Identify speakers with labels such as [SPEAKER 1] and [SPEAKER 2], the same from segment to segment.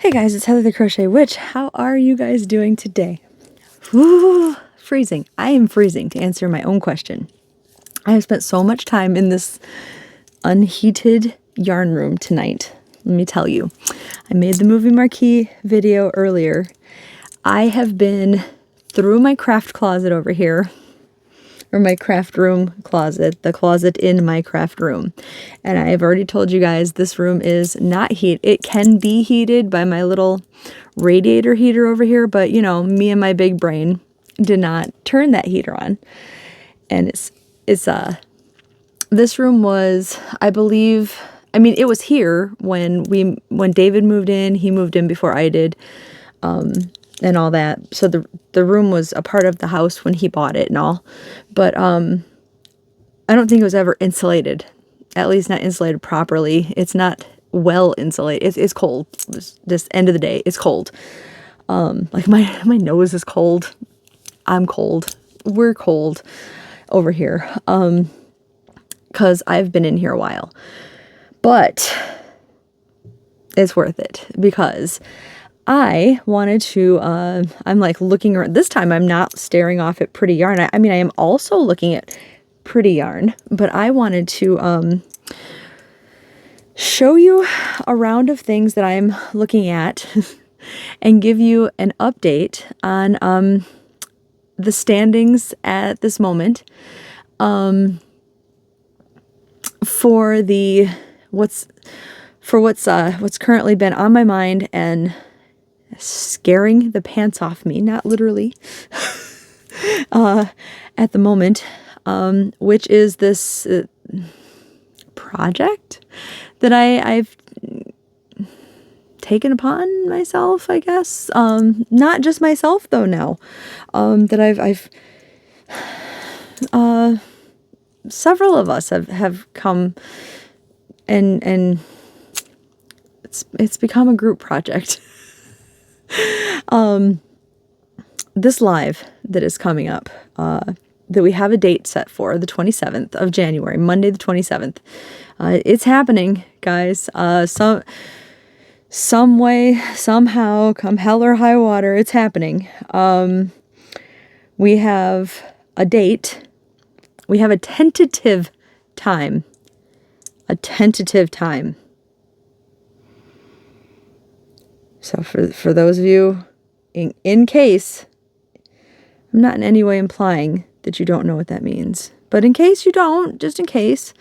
[SPEAKER 1] Hey guys, it's Heather the Crochet Witch. How are you guys doing today? Ooh, freezing. I am freezing, to answer my own question. I have spent so much time in this unheated yarn room tonight. Let me tell you. I made the movie marquee video earlier. I have been through my craft closet over here, or my craft room closet, the closet in my craft room. And I have already told you guys this room is not heat. It can be heated by my little radiator heater over here, but you know, me and my big brain did not turn that heater on. And this room was, I believe, I mean, it was here when David moved in. He moved in before I did. And all that. So the room was a part of the house when he bought it and all. But I don't think it was ever insulated. At least not insulated properly. It's not well insulated. It's cold. This end of the day, it's cold. Like my nose is cold. I'm cold. We're cold over here. 'Cause I've been in here a while. But it's worth it because I wanted to, I'm like looking around. This time I'm not staring off at pretty yarn. I mean, I am also looking at pretty yarn, but I wanted to show you a round of things that I'm looking at and give you an update on the standings at this moment for what's currently been on my mind and scaring the pants off me, not literally, at the moment, which is this project that I've taken upon myself, I guess. Not just myself though now, that I've several of us have come and it's become a group project. This live that is coming up, that we have a date set for, the 27th of January, Monday the 27th. It's happening, guys. Some way, somehow, come hell or high water, it's happening. We have a date. We have a tentative time. A tentative time. So for those of you, in case, I'm not in any way implying that you don't know what that means. But in case you don't, just in case,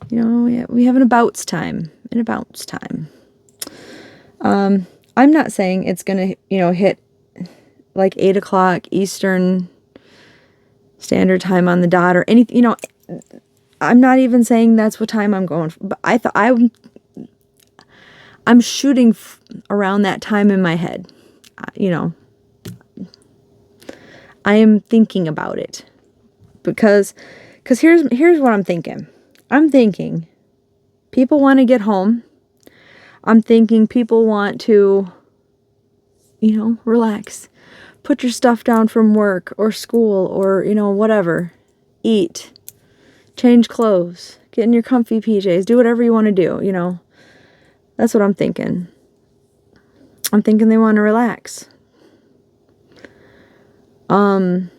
[SPEAKER 1] you know, we have an abouts time. An abouts time. I'm not saying it's going to, you know, hit like 8 o'clock Eastern Standard Time on the dot or anything, you know. I'm not even saying that's what time I'm going for. But I'm shooting around that time in my head. You know, I am thinking about it because here's what I'm thinking. I'm thinking people want to get home. I'm thinking people want to, you know, relax, put your stuff down from work or school or, you know, whatever, eat, change clothes, get in your comfy PJs, do whatever you want to do, you know. That's what I'm thinking. I'm thinking they want to relax. And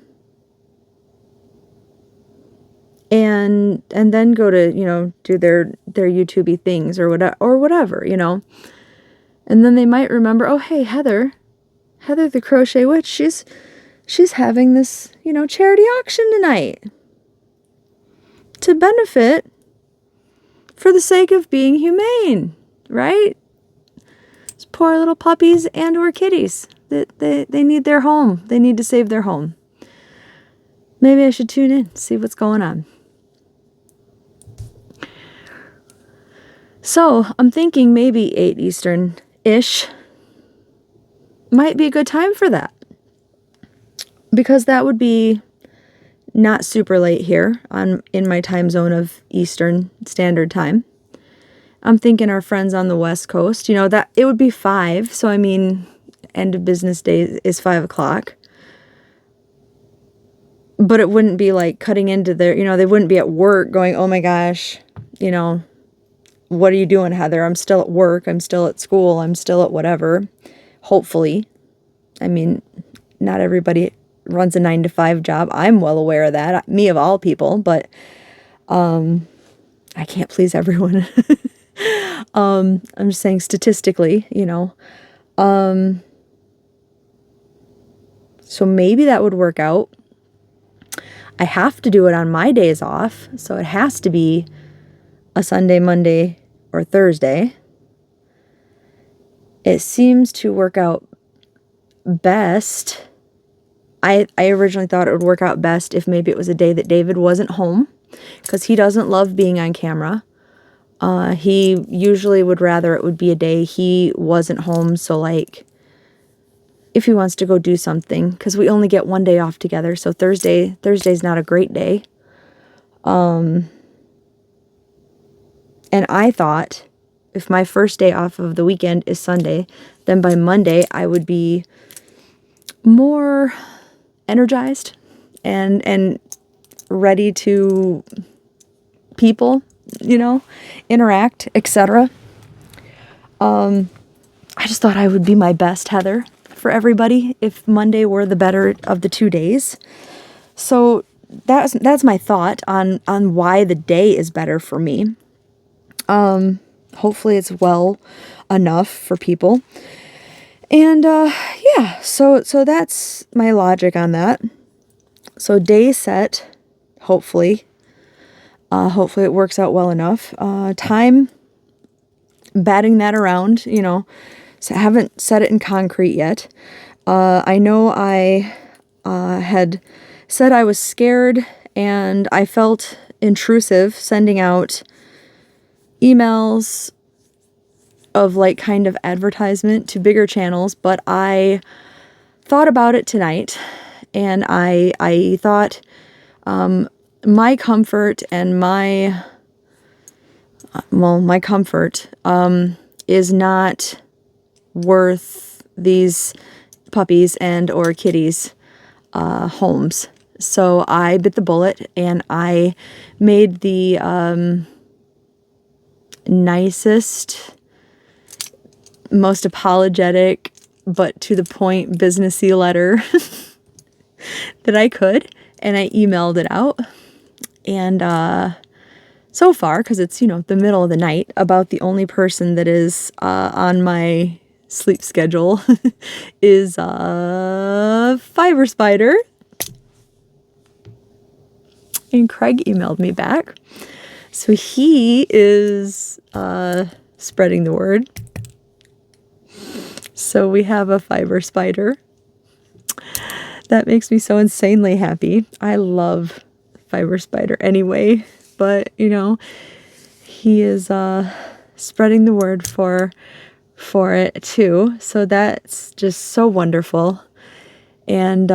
[SPEAKER 1] then go to, you know, do their YouTube-y things or whatever, you know. And then they might remember, oh, hey, Heather the Crochet Witch, she's having this, you know, charity auction tonight to benefit for the sake of being humane, right? These poor little puppies and or kitties. They need their home. They need to save their home. Maybe I should tune in, see what's going on. So I'm thinking maybe 8 Eastern-ish might be a good time for that. Because that would be not super late here in my time zone of Eastern Standard Time. I'm thinking our friends on the West Coast, you know, that it would be 5. So, I mean, end of business day is 5 o'clock. But it wouldn't be like cutting into their, you know, they wouldn't be at work going, oh my gosh, you know, what are you doing, Heather? I'm still at work. I'm still at school. I'm still at whatever. Hopefully. I mean, not everybody runs a 9-to-5 job. I'm well aware of that. Me of all people, but I can't please everyone. I'm just saying statistically, you know. So maybe that would work out. I have to do it on my days off, so it has to be a Sunday, Monday, or Thursday. It seems to work out best. I originally thought it would work out best if maybe it was a day that David wasn't home, because he doesn't love being on camera. He usually would rather it would be a day he wasn't home, so like if he wants to go do something, because we only get one day off together, so Thursday's not a great day. And I thought if my first day off of the weekend is Sunday, then by Monday I would be more energized and ready to people, you know, interact, etc. I just thought I would be my best Heather for everybody if Monday were the better of the 2 days. So that's my thought on why the day is better for me. Hopefully it's well enough for people. And yeah, so that's my logic on that. So day set, hopefully it works out well enough. Time, batting that around, you know. So I haven't set it in concrete yet. I know I had said I was scared and I felt intrusive sending out emails of like kind of advertisement to bigger channels, but I thought about it tonight and I thought my comfort and my comfort is not worth these puppies and or kitties homes. So I bit the bullet and I made the nicest, most apologetic but to the point businessy letter that I could, and I emailed it out. And so far, because it's, you know, the middle of the night, about the only person that is on my sleep schedule is Fiber Spider. And Craig emailed me back. So he is spreading the word. So we have a Fiber Spider. That makes me so insanely happy. I love Fiber Spider anyway, but you know, he is spreading the word for it too. So that's just so wonderful. And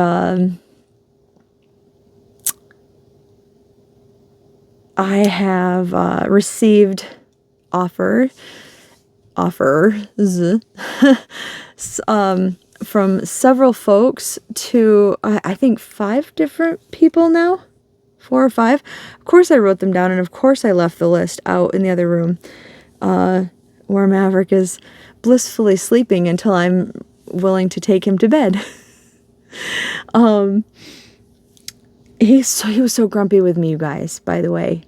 [SPEAKER 1] I have received offers from several folks to, I think 5 different people now, 4 or 5. Of course I wrote them down, and of course I left the list out in the other room, where Maverick is blissfully sleeping until I'm willing to take him to bed. He was so grumpy with me, you guys, by the way.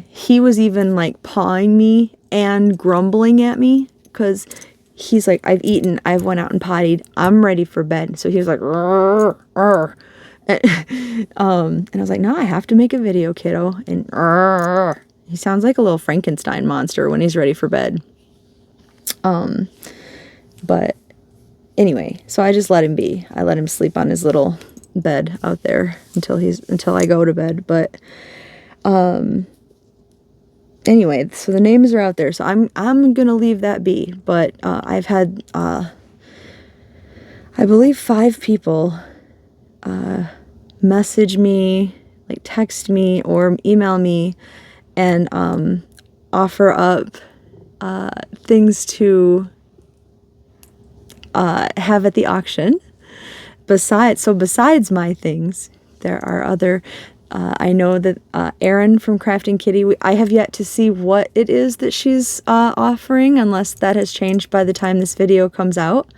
[SPEAKER 1] He was even like pawing me and grumbling at me because he's like, I've eaten, I've went out and pottied, I'm ready for bed. So he was like, "Rrr, rrr." And I was like, no, I have to make a video, kiddo. And rrr. He sounds like a little Frankenstein monster when he's ready for bed. But anyway, so I just let him be. I let him sleep on his little bed out there until I go to bed. But anyway, so the names are out there, so I'm gonna leave that be. But I've had I believe 5 people message me, like text me or email me, and offer up things to have at the auction. Besides my things, there are other I know that Erin from Crafting Kitty, I have yet to see what it is that she's offering, unless that has changed by the time this video comes out.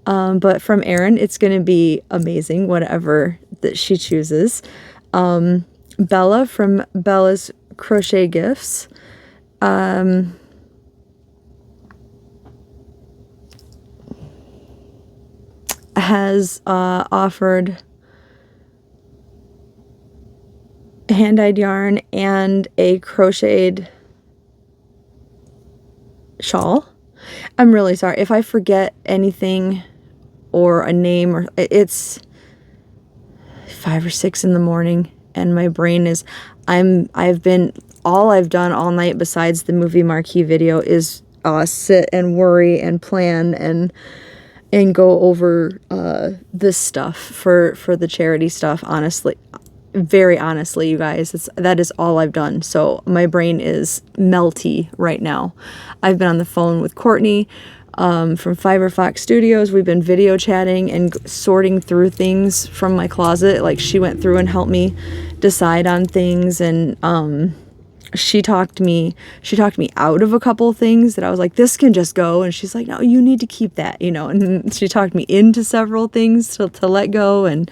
[SPEAKER 1] But from Erin, it's going to be amazing, whatever that she chooses. Bella from Bella's Crochet Gifts. Has offered hand-dyed yarn and a crocheted shawl. I'm really sorry if I forget anything or a name, or it's 5 or 6 in the morning and my brain is, all I've done all night besides the movie marquee video is sit and worry and plan and go over this stuff for the charity stuff. Honestly, very honestly, you guys, that is all I've done. So my brain is melty right now. I've been on the phone with Courtney from Fiberfox Studios. We've been video chatting and sorting through things from my closet. Like, she went through and helped me decide on things, and she talked me out of a couple things that I was like, this can just go, and she's like, no, you need to keep that, you know. And she talked me into several things to let go, and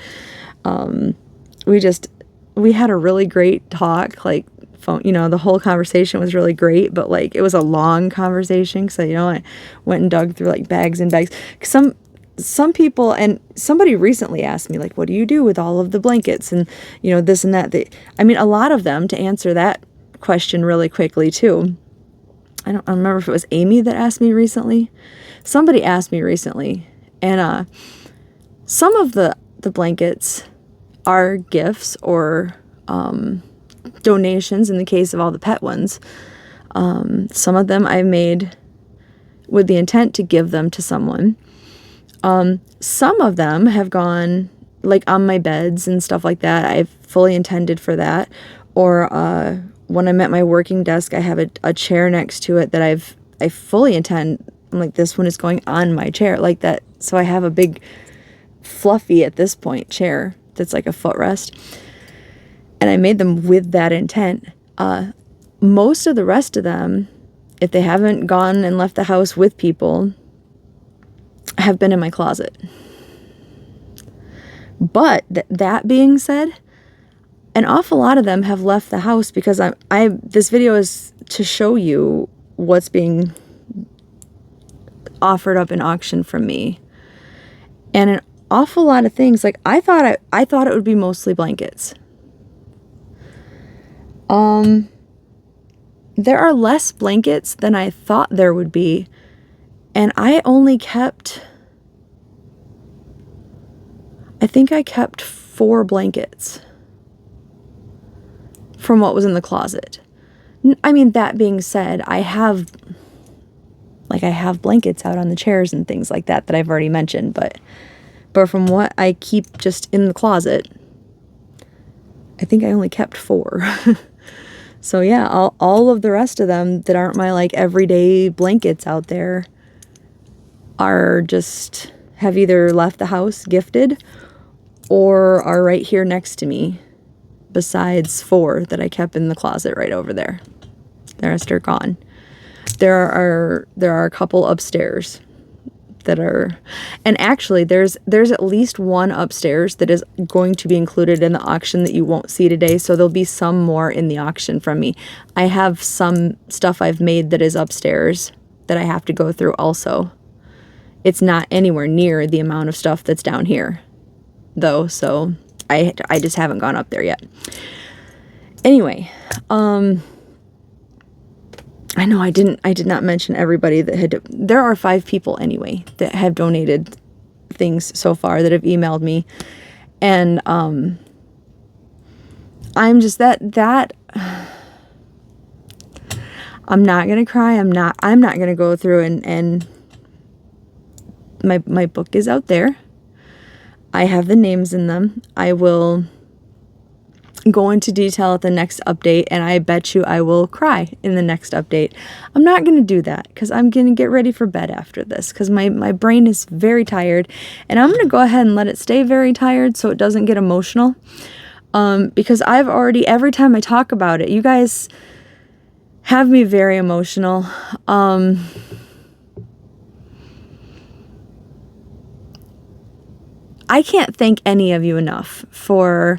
[SPEAKER 1] we had a really great talk, like, phone, you know, the whole conversation was really great, but like, it was a long conversation, so, you know, I went and dug through like bags and bags. Some people, and somebody recently asked me, like, what do you do with all of the blankets, and, you know, this and that. I mean, a lot of them, to answer that question really quickly too, I don't remember if it was Amy that asked me recently. Somebody asked me recently, and some of the blankets are gifts or donations in the case of all the pet ones. Some of them I made with the intent to give them to someone. Some of them have gone like on my beds and stuff like that. I've fully intended for that. Or when I'm at my working desk, I have a chair next to it that I fully intend. I'm like, this one is going on my chair like that. So I have a big fluffy at this point chair that's like a footrest. And I made them with that intent. Most of the rest of them, if they haven't gone and left the house with people, have been in my closet. But that being said, an awful lot of them have left the house because this video is to show you what's being offered up in auction from me. And an awful lot of things, like I thought it would be mostly blankets. There are less blankets than I thought there would be, and I think I kept 4 blankets from what was in the closet. I mean, that being said, I have blankets out on the chairs and things like that I've already mentioned, but from what I keep just in the closet, I think I only kept 4. So yeah, all of the rest of them that aren't my like everyday blankets out there are just have either left the house gifted or are right here next to me, besides 4 that I kept in the closet right over there. The rest are gone. There are a couple upstairs that are, and actually there's at least one upstairs that is going to be included in the auction that you won't see today, so there'll be some more in the auction from me. I have some stuff I've made that is upstairs that I have to go through also. It's not anywhere near the amount of stuff that's down here though, so I just haven't gone up there yet. Anyway, I know I did not mention everybody that there are 5 people anyway that have donated things so far that have emailed me, and I'm just that I'm not gonna cry. I'm not gonna go through and my book is out there. I have the names in them. I will go into detail at the next update, and I bet you I will cry in the next update. I'm not going to do that because I'm going to get ready for bed after this because my brain is very tired, and I'm going to go ahead and let it stay very tired so it doesn't get emotional. Because I've already, every time I talk about it, you guys have me very emotional. I can't thank any of you enough for,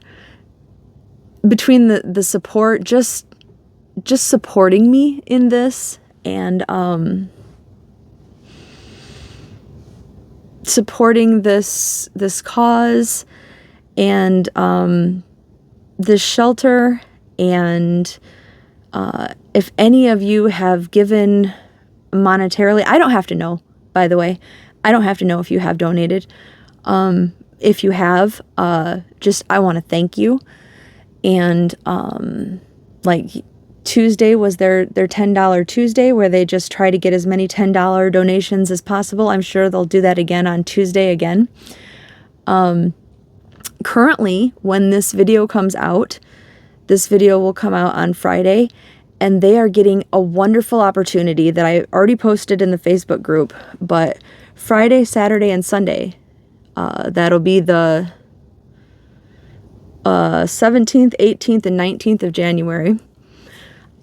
[SPEAKER 1] between the support, just supporting me in this, and supporting this cause, and this shelter. And if any of you have given monetarily, I don't have to know, by the way. I don't have to know if you have donated. If you have, just, I want to thank you. And like Tuesday was their $10 Tuesday, where they just try to get as many $10 donations as possible. I'm sure they'll do that again on Tuesday again. Currently, when this video comes out, this video will come out on Friday, and they are getting a wonderful opportunity that I already posted in the Facebook group. But Friday, Saturday, and Sunday, that'll be the 17th, 18th, and 19th of January.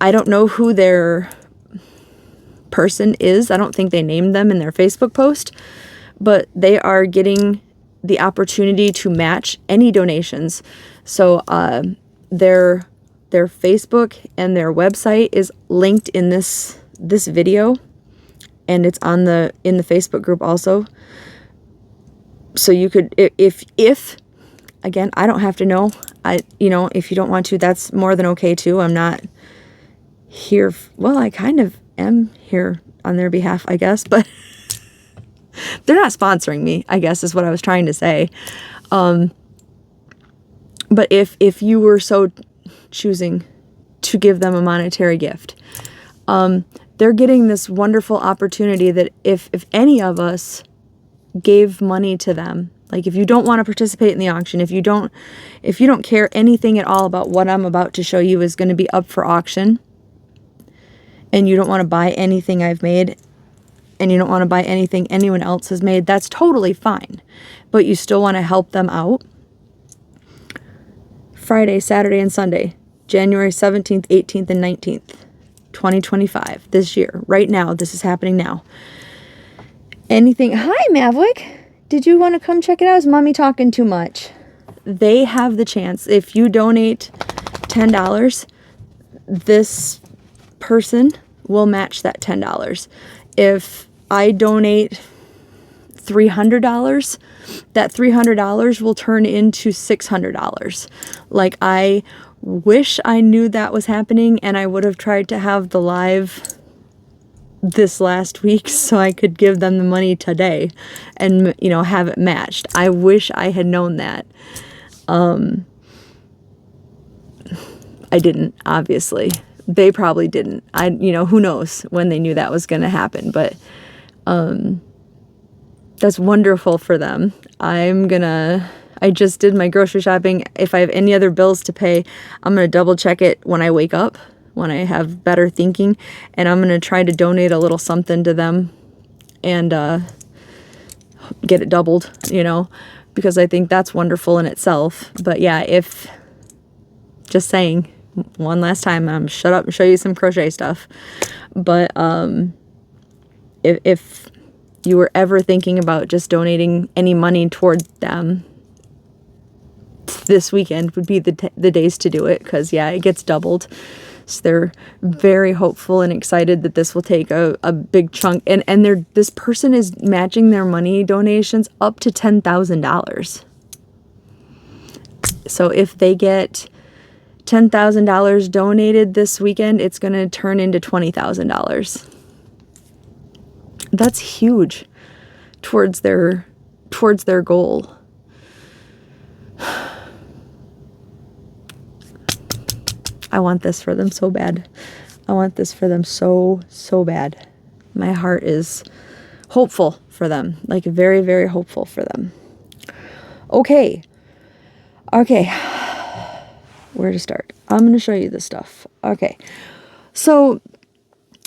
[SPEAKER 1] I don't know who their person is. I don't think they named them in their Facebook post, but they are getting the opportunity to match any donations. So their Facebook and their website is linked in this video, and it's in the Facebook group also. So you could, if again, I don't have to know. If you don't want to, that's more than okay too. I'm not here. Well, I kind of am here on their behalf, I guess, but they're not sponsoring me, I guess is what I was trying to say. But if you were so choosing to give them a monetary gift, they're getting this wonderful opportunity that if any of us gave money to them, like if you don't want to participate in the auction, if you don't care anything at all about what I'm about to show you is going to be up for auction, and you don't want to buy anything I've made, and you don't want to buy anything anyone else has made, that's totally fine. But you still want to help them out. Friday, Saturday, and Sunday, January 17th, 18th, and 19th, 2025, this year, right now, this is happening now. Anything, hi Maverick, did you want to come check it out? Is mommy talking too much? They have the chance. If you donate $10, this person will match that $10. If I donate $300, that $300 will turn into $600. Like, I wish I knew that was happening, and I would have tried to have the live this last week so I could give them the money today and, have it matched. I wish I had known that. I didn't, obviously. They probably didn't. Who knows when they knew that was going to happen, but that's wonderful for them. I just did my grocery shopping. If I have any other bills to pay, I'm going to double check it when I wake up, when I have better thinking, and I'm going to try to donate a little something to them and get it doubled, because I think that's wonderful in itself. But yeah, just saying, one last time, I'm shut up and show you some crochet stuff. But if you were ever thinking about just donating any money toward them, this weekend would be the days to do it, because yeah, it gets doubled. So they're very hopeful and excited that this will take a big chunk, and this person is matching their money donations up to $10,000. So if they get $10,000 donated this weekend, it's going to turn into $20,000. That's huge towards their goal. I want this for them so bad. I want this for them so, so bad. My heart is hopeful for them, like very, very hopeful for them. Okay. Where to start? I'm going to show you this stuff. Okay. So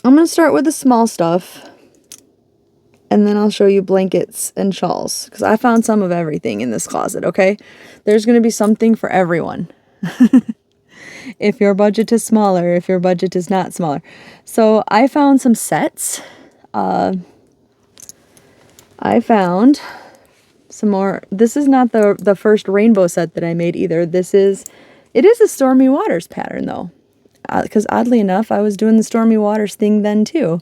[SPEAKER 1] I'm going to start with the small stuff, and then I'll show you blankets and shawls, because I found some of everything in this closet, okay? There's going to be something for everyone. If your budget is smaller, if your budget is not smaller. So I found some sets. I found some more. This is not the first rainbow set that I made either. It is a Stormy Waters pattern though. Because oddly enough, I was doing the Stormy Waters thing then too.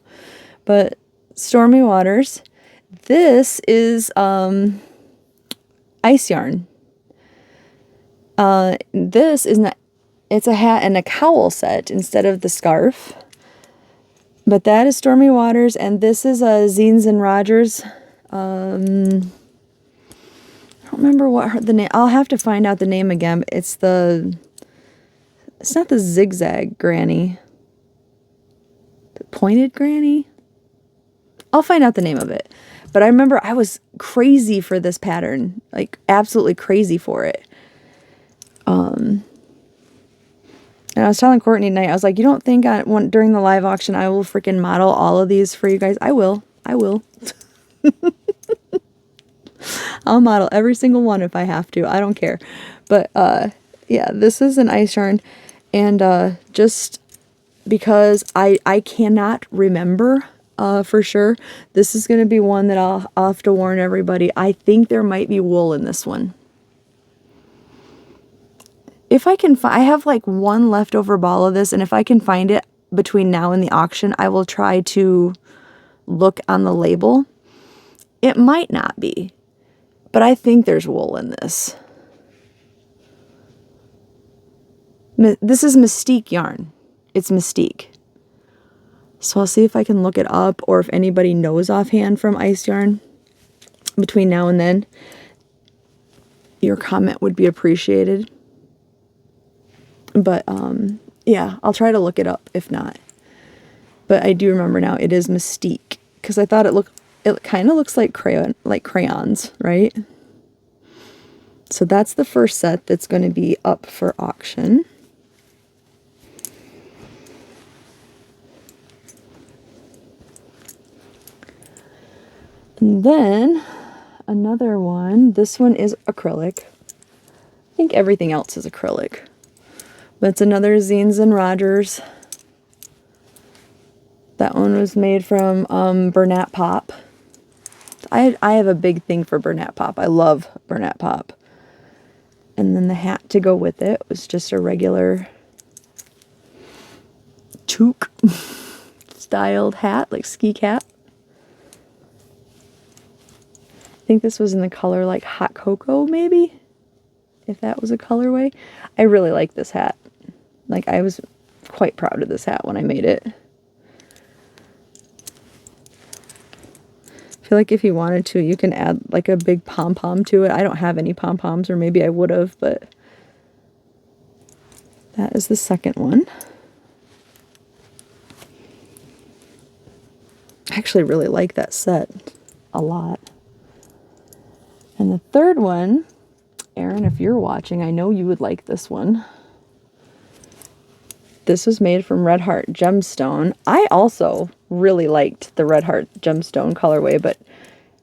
[SPEAKER 1] But Stormy Waters, this is ice yarn. This is not, it's a hat and a cowl set instead of the scarf. But that is Stormy Waters, and this is a Zines and Rogers. I don't remember what the name. I'll have to find out the name again. It's not the zigzag granny. The pointed granny. I'll find out the name of it. But I remember I was crazy for this pattern, like absolutely crazy for it. And I was telling Courtney tonight, I was like, you don't think during the live auction I will freaking model all of these for you guys? I will. I'll model every single one if I have to. I don't care. But yeah, this is an ice yarn. And just because I cannot remember for sure, this is going to be one that I'll have to warn everybody. I think there might be wool in this one. If I can I have like one leftover ball of this, and if I can find it between now and the auction, I will try to look on the label. It might not be, but I think there's wool in this. This is Mystique yarn. It's Mystique. So I'll see if I can look it up, or if anybody knows offhand from ice yarn between now and then. Your comment would be appreciated. But yeah, I'll try to look it up if not. But I do remember now it is Mystique, because I thought it kind of looks like crayons, right? So that's the first set that's going to be up for auction. And then another one, this one is acrylic. I think everything else is acrylic. But it's another Zines and Rogers. That one was made from Bernat Pop. I have a big thing for Bernat Pop. I love Bernat Pop. And then the hat to go with it was just a regular toque styled hat, like ski cap. I think this was in the color like hot cocoa, maybe, if that was a colorway. I really like this hat. Like, I was quite proud of this hat when I made it. I feel like if you wanted to, you can add like a big pom-pom to it. I don't have any pom-poms, or maybe I would have, but that is the second one. I actually really like that set a lot. And the third one, Erin, if you're watching, I know you would like this one. This was made from Red Heart Gemstone. I also really liked the Red Heart Gemstone colorway, but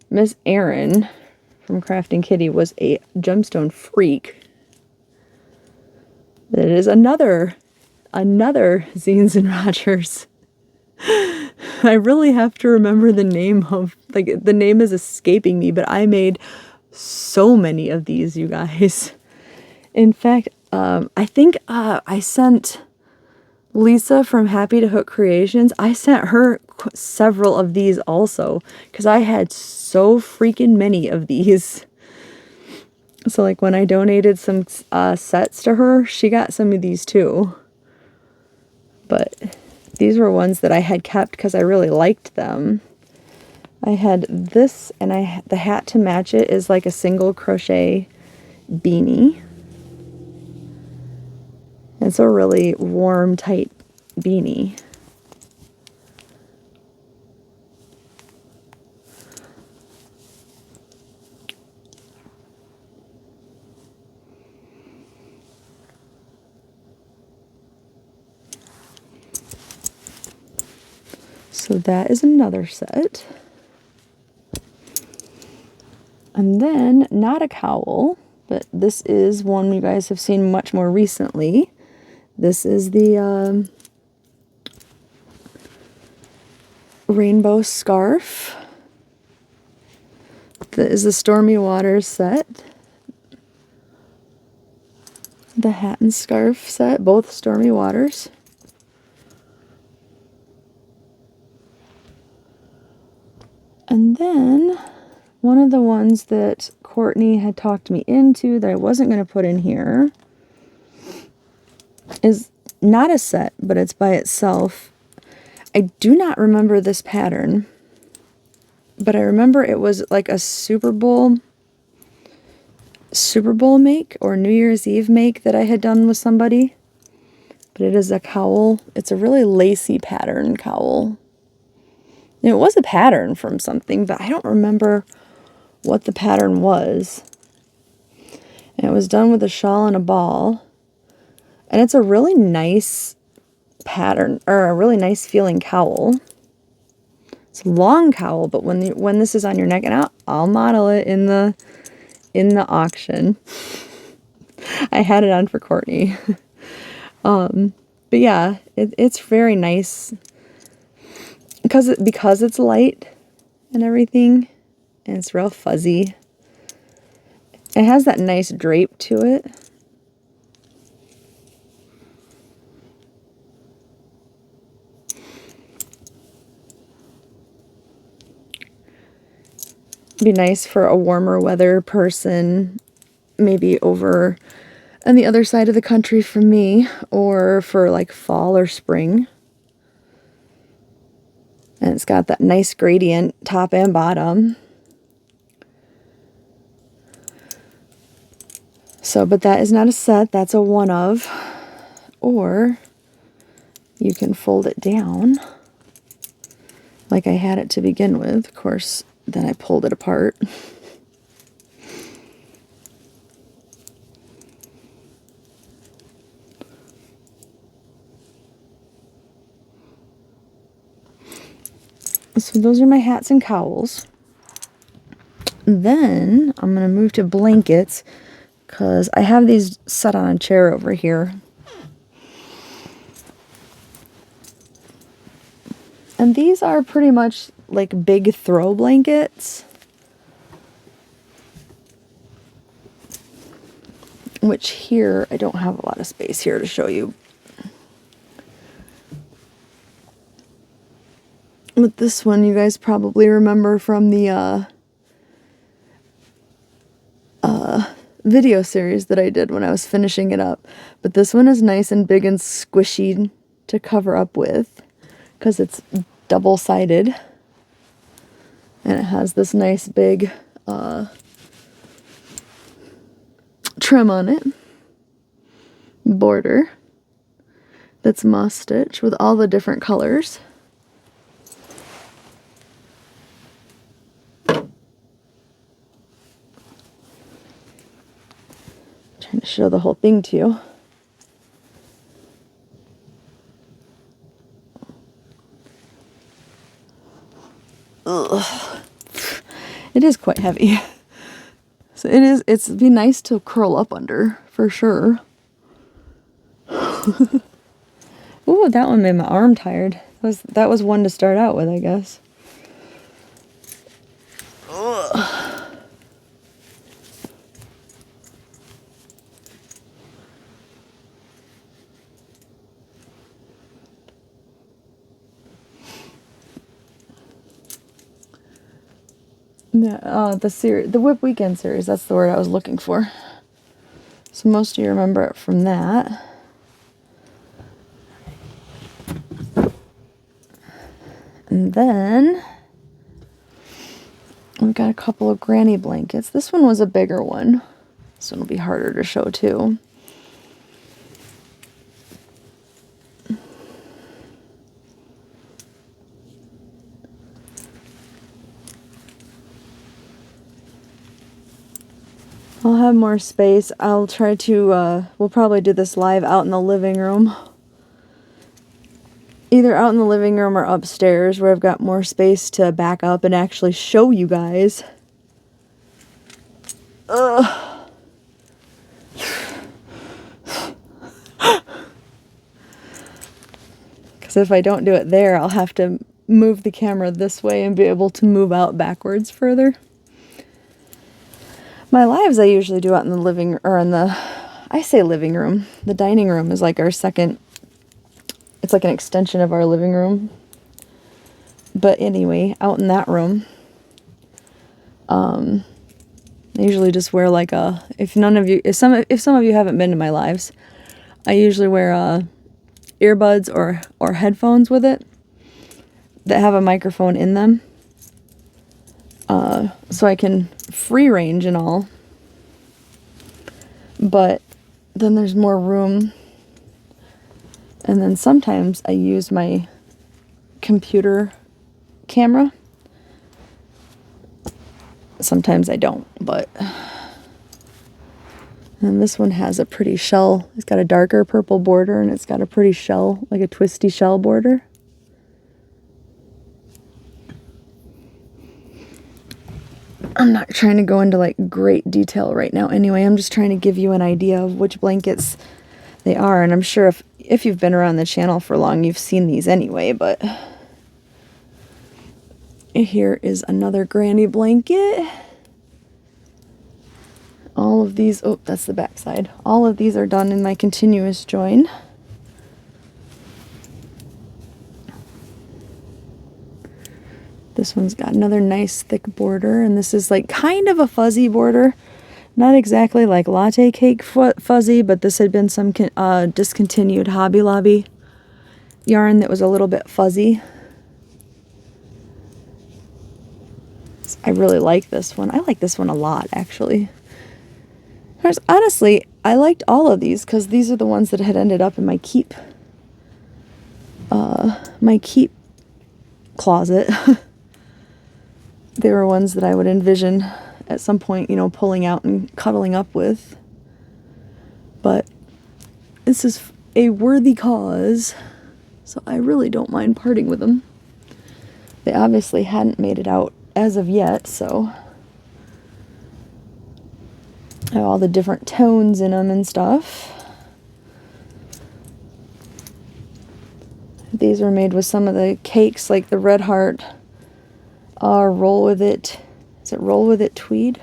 [SPEAKER 1] Miss Erin from Crafting Kitty was a gemstone freak. But it is another Zines and Rogers. I really have to remember the name of, like, the name is escaping me, but I made so many of these, you guys. In fact, I think I sent Lisa from Happy to Hook Creations, I sent her several of these also, because I had so freaking many of these. So like when I donated some sets to her, she got some of these too. But these were ones that I had kept because I really liked them. I had this, and the hat to match it is like a single crochet beanie. It's a really warm, tight beanie. So that is another set. And then, not a cowl, but this is one you guys have seen much more recently. This is the rainbow scarf. That is the Stormy Waters set. The hat and scarf set, both Stormy Waters. And then one of the ones that Courtney had talked me into that I wasn't going to put in here is not a set, but it's by itself. I do not remember this pattern, but I remember it was like a Super Bowl make or New Year's Eve make that I had done with somebody. But it is a cowl. It's a really lacy pattern cowl. And it was a pattern from something, but I don't remember what the pattern was. And it was done with a shawl and a ball. And it's a really nice pattern, or a really nice feeling cowl. It's a long cowl, but when this is on your neck, and I'll model it in the auction. I had it on for Courtney. But yeah, it's very nice because it's light and everything, and it's real fuzzy. It has that nice drape to it. Be nice for a warmer weather person, maybe over on the other side of the country from me, or for like fall or spring. And it's got that nice gradient top and bottom. So, but that is not a set, that's a one of. Or you can fold it down like I had it to begin with. Of course, then I pulled it apart. So those are my hats and cowls. Then I'm going to move to blankets because I have these set on a chair over here. And these are pretty much like big throw blankets, which here I don't have a lot of space here to show you. But this one you guys probably remember from the video series that I did when I was finishing it up. But this one is nice and big and squishy to cover up with because it's double-sided. And it has this nice big trim on it. Border. That's moss stitch with all the different colors. Trying to show the whole thing to you. Ugh. It is quite heavy. So it'd be nice to curl up under, for sure. Ooh, that one made my arm tired. That was one to start out with, I guess. Ugh. The Whip Weekend series, that's the word I was looking for. So most of you remember it from that. And then we've got a couple of granny blankets. This one was a bigger one. This one will be harder to show too. I'll have more space. I'll try to, we'll probably do this live out in the living room. Either out in the living room or upstairs where I've got more space to back up and actually show you guys. Ugh. So if I don't do it there, I'll have to move the camera this way and be able to move out backwards further. My lives I usually do out in the living, or in the, I say living room. The dining room is like our second, it's like an extension of our living room. But anyway, out in that room, I usually just wear like a, if some of you haven't been to my lives, I usually wear earbuds or headphones with it that have a microphone in them, so I can free range and all. But then there's more room, and then sometimes I use my computer camera. Sometimes I don't, but. And this one has a pretty shell. It's got a darker purple border, and it's got a pretty shell, like a twisty shell border. I'm not trying to go into like great detail right now anyway. I'm just trying to give you an idea of which blankets they are. And I'm sure if you've been around the channel for long, you've seen these anyway, but here is another granny blanket. All of these, oh, that's the back side. All of these are done in my continuous join. This one's got another nice thick border, and this is like kind of a fuzzy border. Not exactly like latte cake fuzzy, but this had been some discontinued Hobby Lobby yarn that was a little bit fuzzy. I really like this one. I like this one a lot, actually. Honestly, I liked all of these because these are the ones that had ended up in my keep closet. They were ones that I would envision at some point, you know, pulling out and cuddling up with. But this is a worthy cause, so I really don't mind parting with them. They obviously hadn't made it out as of yet, so I have all the different tones in them and stuff. These were made with some of the cakes, like the Red Heart Roll With It. Is it Roll With It tweed?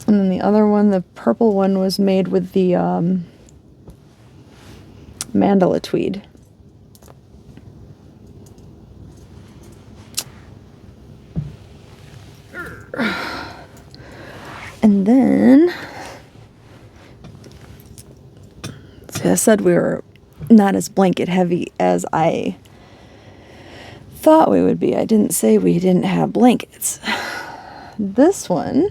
[SPEAKER 1] And then the other one, the purple one, was made with the mandala tweed. And then, see, I said we were not as blanket heavy as I thought we would be. I didn't say we didn't have blankets. This one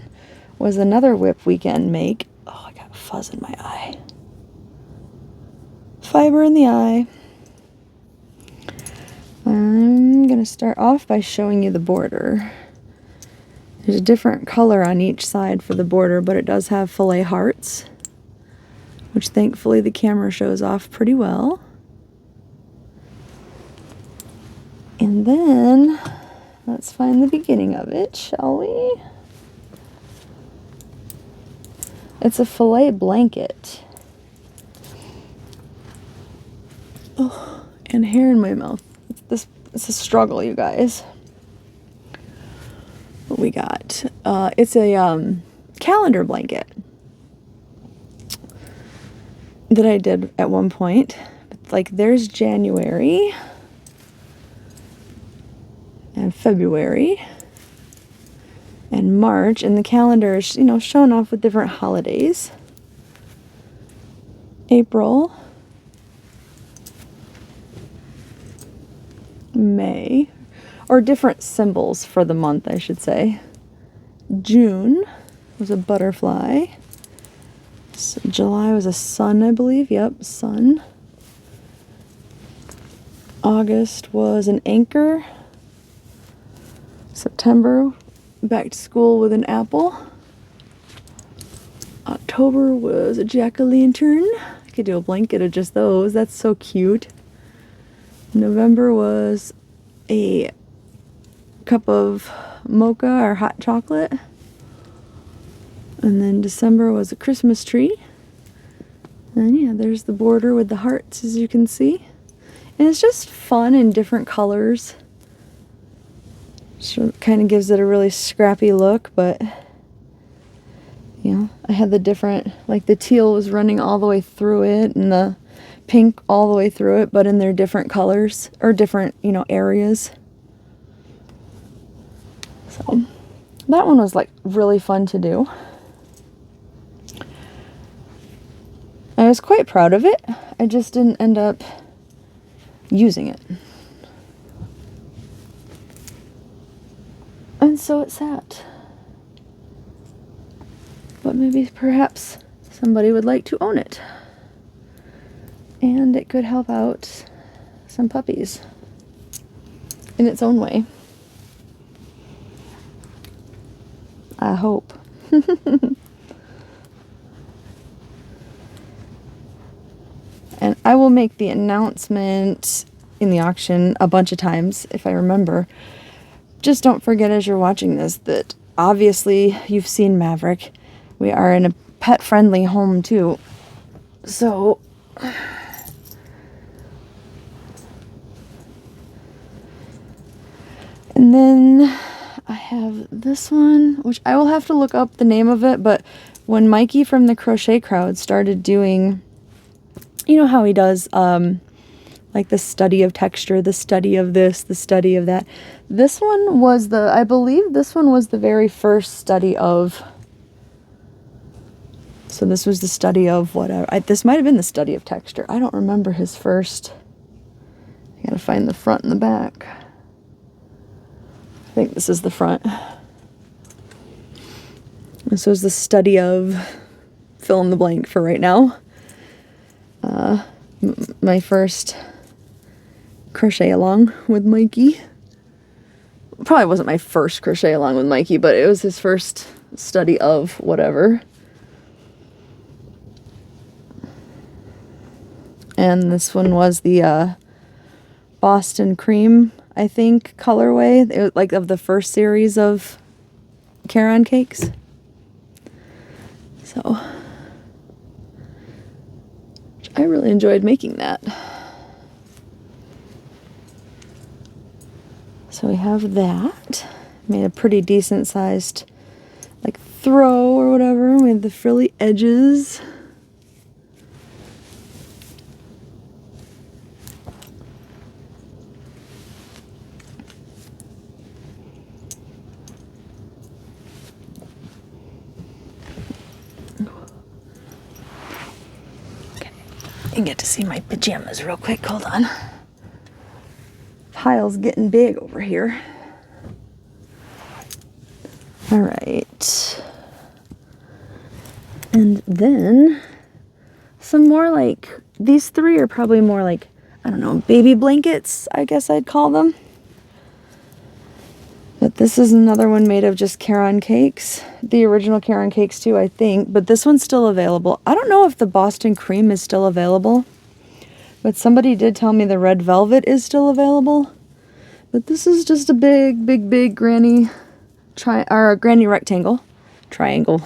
[SPEAKER 1] was another Whip Weekend make. Oh, I got fuzz in my eye. Fiber in the eye. I'm going to start off by showing you the border. There's a different color on each side for the border, but it does have fillet hearts, which thankfully the camera shows off pretty well. And then, let's find the beginning of it, shall we? It's a fillet blanket. Oh, and hair in my mouth. It's a struggle, you guys. What we got? It's a calendar blanket that I did at one point. Like, there's January and February and March, and the calendar is, you know, shown off with different holidays. April, May, or different symbols for the month, I should say. June was a butterfly. So July was a sun, I believe. Yep, sun. August was an anchor. September, back to school with an apple. October was a jack-o'-lantern. I could do a blanket of just those. That's so cute. November was a cup of mocha or hot chocolate. And then December was a Christmas tree. And yeah, there's the border with the hearts, as you can see. And it's just fun in different colors. So it kind of gives it a really scrappy look, but you know, I had the different, like the teal was running all the way through it and the pink all the way through it, but in their different colors or different, you know, areas. So that one was like really fun to do. I was quite proud of it. I just didn't end up using it. And so it sat. But maybe perhaps somebody would like to own it. And it could help out some puppies in its own way. I hope. And I will make the announcement in the auction a bunch of times if I remember. Just don't forget as you're watching this that obviously you've seen Maverick. We are in a pet-friendly home too. So and then I have this one, which I will have to look up the name of it, but when Mikey from the Crochet Crowd started doing, you know how he does like the study of texture, the study of this, the study of that. This one was I believe this one was the very first study of, so this was the study of whatever. This might have been the study of texture. I don't remember his first. I gotta find the front and the back. I think this is the front. This was the study of fill in the blank for right now. My first crochet along with Mikey. Probably wasn't my first crochet along with Mikey, but it was his first study of whatever. And this one was the Boston Cream, I think, colorway. It was like of the first series of Caron cakes. So I really enjoyed making that. So we have that. Made a pretty decent sized like throw or whatever. We have the frilly edges. You get to see my pajamas real quick. Hold on. Pile's getting big over here. All right. And then some more like, these three are probably more like, I don't know, baby blankets, I guess I'd call them. But this is another one made of just Caron cakes. The original Caron cakes too, I think. But this one's still available. I don't know if the Boston Cream is still available. But somebody did tell me the Red Velvet is still available. But this is just a big granny granny rectangle. Triangle.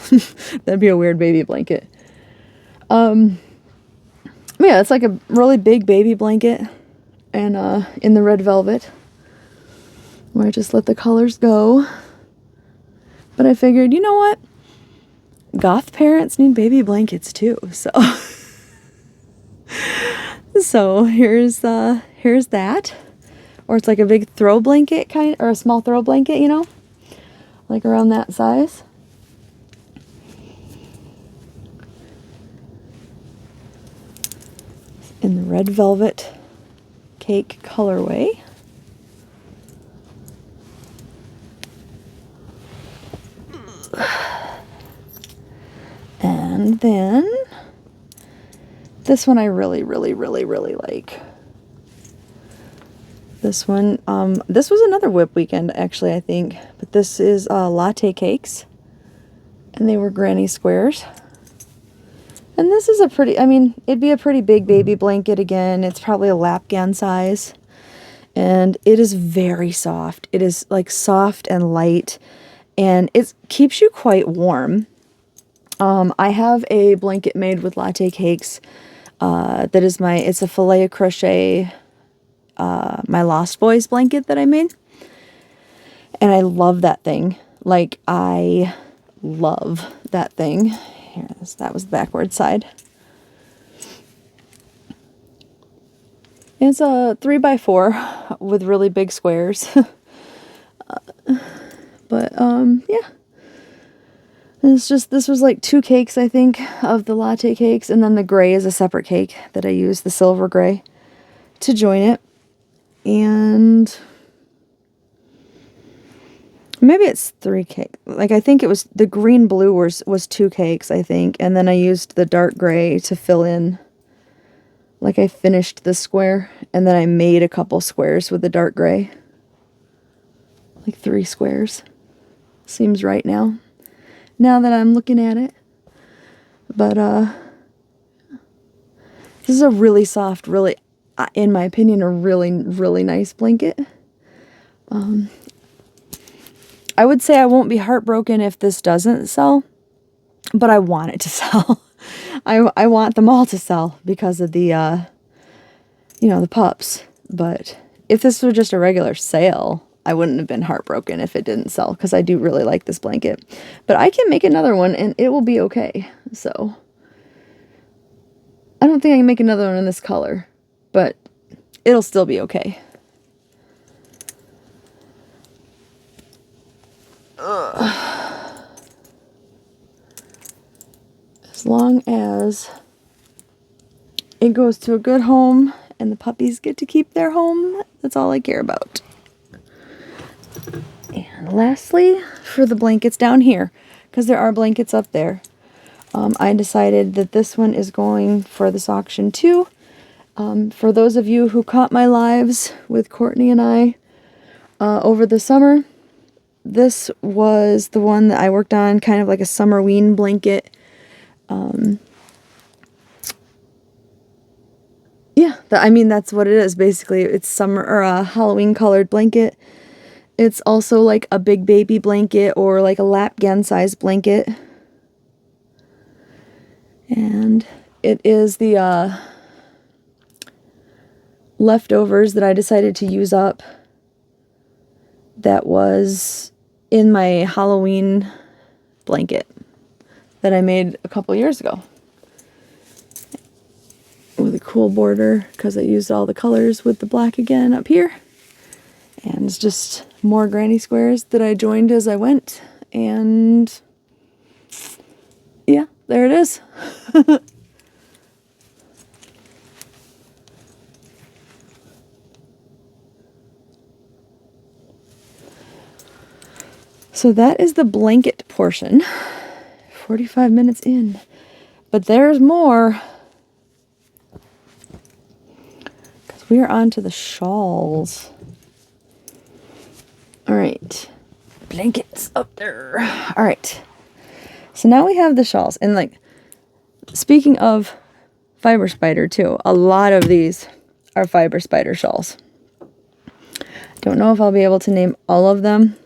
[SPEAKER 1] That'd be a weird baby blanket. Yeah, it's like a really big baby blanket. And in the Red Velvet. Where I just let the colors go. But I figured, you know what? Goth parents need baby blankets too. So so here's that. Or it's like a big throw blanket kind, or a small throw blanket, you know? Like around that size. In the Red Velvet cake colorway. And then this one I really like. This one, this was another whip weekend actually, I think. But this is latte cakes. And they were granny squares. And this is a pretty, I mean, it'd be a pretty big baby blanket again. It's probably a lapgan size. and it is very soft. It is like soft and light, and it keeps you quite warm. I have a blanket made with latte cakes. That is it's a filet crochet, my Lost Boys blanket that I made. And I love that thing. Like, I love that thing. Here, that was the backward side. It's a 3x4 with really big squares. But, yeah. This was like 2 cakes, I think, of the latte cakes. And then the gray is a separate cake that I used, the silver gray, to join it. And maybe it's 3 cakes. Like, I think it was the green blue was 2 cakes, I think. And then I used the dark gray to fill in. Like, I finished the square, and then I made a couple squares with the dark gray. Like 3 squares. Seems right now. Now that I'm looking at it. But, this is a really soft, really, in my opinion, a really, really nice blanket. I would say I won't be heartbroken if this doesn't sell, but I want it to sell. I want them all to sell because of the, the pups. But if this were just a regular sale, I wouldn't have been heartbroken if it didn't sell, because I do really like this blanket. But I can make another one and it will be okay. So I don't think I can make another one in this color, but it'll still be okay. As long as it goes to a good home and the puppies get to keep their home, that's all I care about. And lastly, for the blankets down here, because there are blankets up there, I decided that this one is going for this auction too. For those of you who caught my lives with Courtney and I over the summer, this was the one that I worked on, kind of like a summerween blanket. Yeah, that's what it is, basically. It's summer or a Halloween colored blanket. It's also like a big baby blanket or like a lapgan size blanket. And it is the leftovers that I decided to use up that was in my Halloween blanket that I made a couple years ago. With a cool border, because I used all the colors with the black again up here. And it's just more granny squares that I joined as I went. And yeah, there it is. So that is the blanket portion. 45 minutes in. But there's more. Because we are on to the shawls. Alright. Blankets up there. Alright. So now we have the shawls. And like, speaking of fiber spider too, a lot of these are fiber spider shawls. Don't know if I'll be able to name all of them,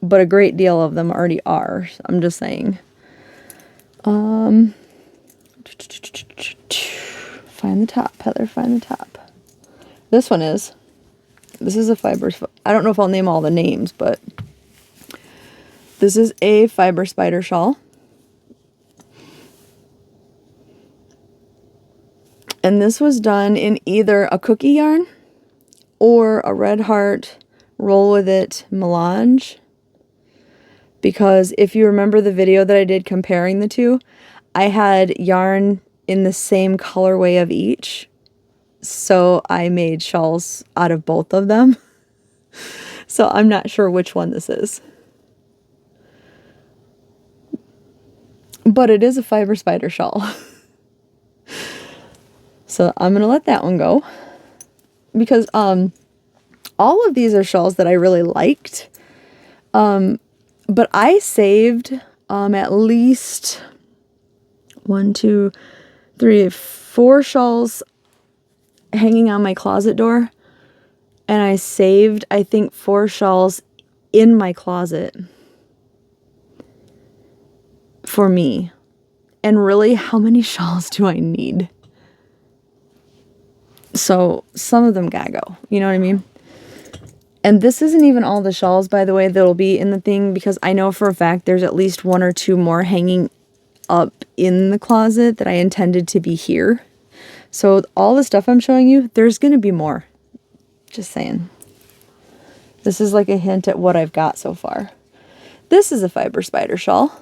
[SPEAKER 1] but a great deal of them already are. I'm just saying. Find the top, Heather, find the top. This is a fiber, I don't know if I'll name all the names, but this is a fiber spider shawl. And this was done in either a cookie yarn or a Red Heart Roll With It melange. Because if you remember the video that I did comparing the two, I had yarn in the same colorway of each. So I made shawls out of both of them. So I'm not sure which one this is. But it is a fiber spider shawl. So I'm going to let that one go. Because all of these are shawls that I really liked. But I saved at least 1, 2, 3, 4 shawls hanging on my closet door. And I saved, I think, 4 shawls in my closet for me. And really, how many shawls do I need? So some of them gotta go. You know what I mean? And this isn't even all the shawls, by the way, that'll be in the thing, because I know for a fact there's at least 1 or 2 more hanging up in the closet that I intended to be here. So all the stuff I'm showing you, there's going to be more. Just saying. This is like a hint at what I've got so far. This is a fiber spider shawl.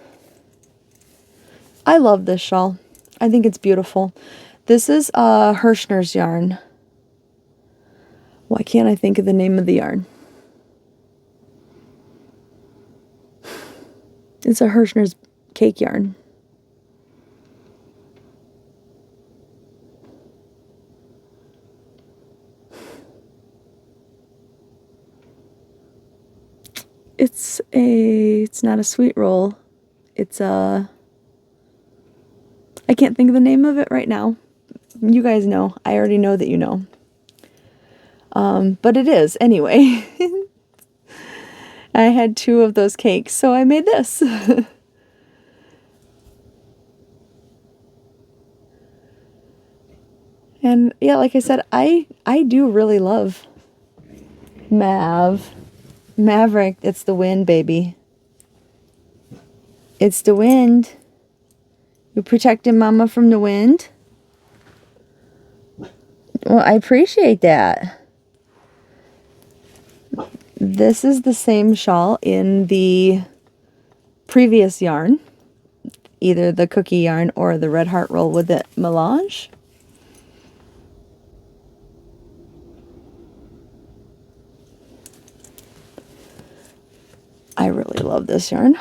[SPEAKER 1] I love this shawl. I think it's beautiful. This is Hirschner's yarn. Why can't I think of the name of the yarn? It's a Hirschner's cake yarn. It's not a sweet roll. It's I can't think of the name of it right now. You guys know. I already know that you know. But it is, anyway. I had 2 of those cakes, so I made this. And yeah, like I said, I do really love Maverick. It's the wind, baby. It's the wind. You protecting Mama from the wind? Well, I appreciate that. This is the same shawl in the previous yarn, either the cookie yarn or the red heart roll with it melange. I really love this yarn.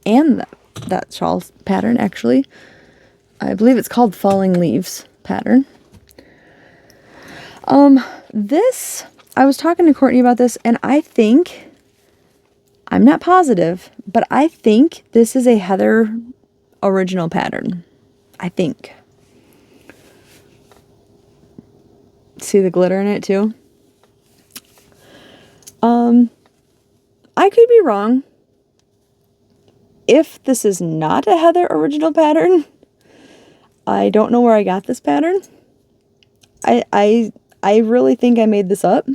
[SPEAKER 1] And that shawl pattern, actually. I believe it's called Falling Leaves pattern. This, I was talking to Courtney about this, and I think, I'm not positive, but I think this is a Heather original pattern. I think. See the glitter in it too? I could be wrong. If this is not a Heather original pattern, I don't know where I got this pattern. I really think I made this up.